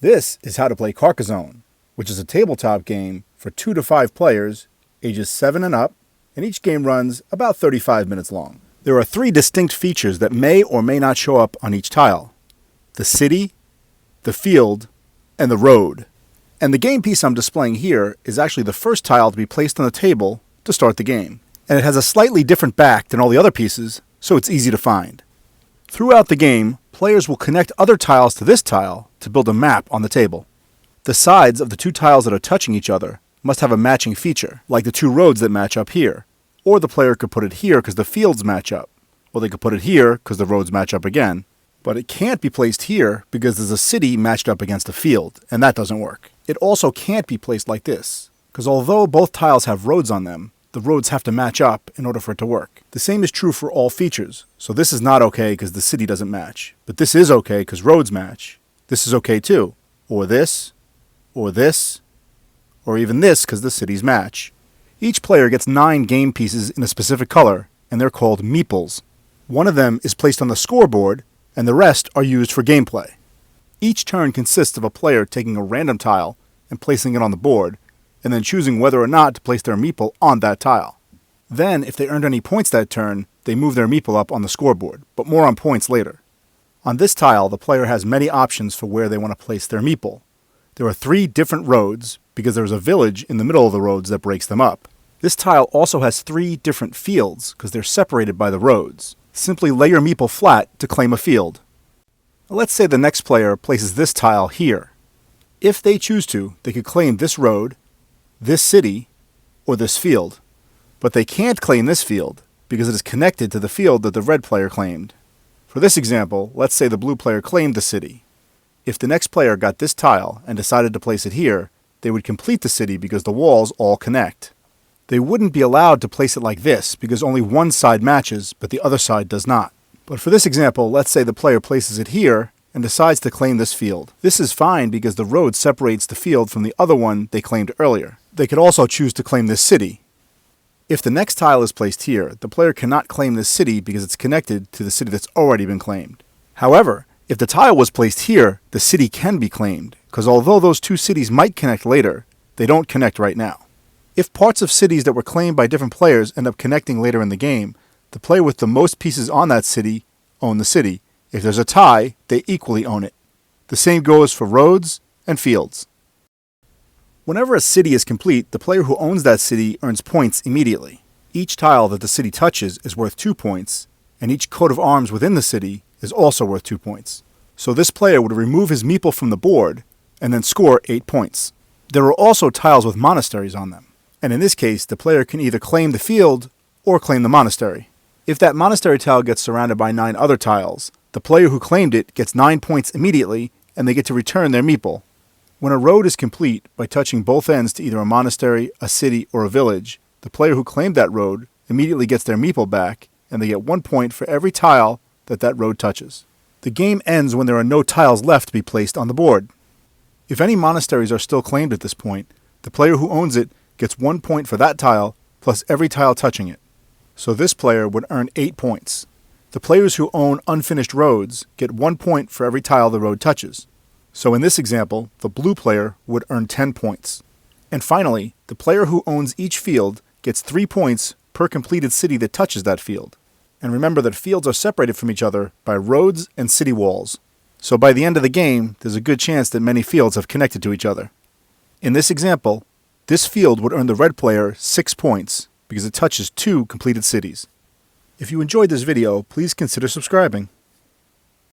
This is how to play Carcassonne, which is a tabletop game for 2 to 5 players, ages 7 and up, and each game runs about 35 minutes long. There are 3 distinct features that may or may not show up on each tile: the city, the field, and the road. And the game piece I'm displaying here is actually the first tile to be placed on the table to start the game. And it has a slightly different back than all the other pieces, so it's easy to find. Throughout the game, players will connect other tiles to this tile to build a map on the table. The sides of the 2 tiles that are touching each other must have a matching feature, like the 2 roads that match up here. Or the player could put it here because the fields match up. Or they could put it here because the roads match up again. But it can't be placed here because there's a city matched up against a field, and that doesn't work. It also can't be placed like this, because although both tiles have roads on them, the roads have to match up in order for it to work. The same is true for all features. So this is not okay because the city doesn't match. But this is okay because roads match. This is okay too. Or this, or this, or even this because the cities match. Each player gets 9 game pieces in a specific color, and they're called meeples. One of them is placed on the scoreboard, and the rest are used for gameplay. Each turn consists of a player taking a random tile and placing it on the board, and then choosing whether or not to place their meeple on that tile. Then, if they earned any points that turn, they move their meeple up on the scoreboard, but more on points later. On this tile, the player has many options for where they want to place their meeple. There are 3 different roads, because there's a village in the middle of the roads that breaks them up. This tile also has 3 different fields, because they're separated by the roads. Simply lay your meeple flat to claim a field. Let's say the next player places this tile here. If they choose to, they could claim this road, this city, or this field. But they can't claim this field because it is connected to the field that the red player claimed. For this example, let's say the blue player claimed the city. If the next player got this tile and decided to place it here, they would complete the city because the walls all connect. They wouldn't be allowed to place it like this because only one side matches, but the other side does not. But for this example, let's say the player places it here and decides to claim this field. This is fine because the road separates the field from the other one they claimed earlier. They could also choose to claim this city. If the next tile is placed here, the player cannot claim this city because it's connected to the city that's already been claimed. However, if the tile was placed here, the city can be claimed, because although those 2 cities might connect later, they don't connect right now. If parts of cities that were claimed by different players end up connecting later in the game, the player with the most pieces on that city own the city. If there's a tie, they equally own it. The same goes for roads and fields. Whenever a city is complete, the player who owns that city earns points immediately. Each tile that the city touches is worth 2 points, and each coat of arms within the city is also worth 2 points. So this player would remove his meeple from the board and then score 8 points. There are also tiles with monasteries on them, and in this case, the player can either claim the field or claim the monastery. If that monastery tile gets surrounded by 9 other tiles, the player who claimed it gets 9 points immediately, and they get to return their meeple. When a road is complete by touching both ends to either a monastery, a city, or a village, the player who claimed that road immediately gets their meeple back, and they get 1 point for every tile that road touches. The game ends when there are no tiles left to be placed on the board. If any monasteries are still claimed at this point, the player who owns it gets 1 point for that tile plus every tile touching it. So this player would earn 8 points. The players who own unfinished roads get 1 point for every tile the road touches. So in this example, the blue player would earn 10 points. And finally, the player who owns each field gets 3 points per completed city that touches that field. And remember that fields are separated from each other by roads and city walls. So by the end of the game, there's a good chance that many fields have connected to each other. In this example, this field would earn the red player 6 points because it touches 2 completed cities. If you enjoyed this video, please consider subscribing.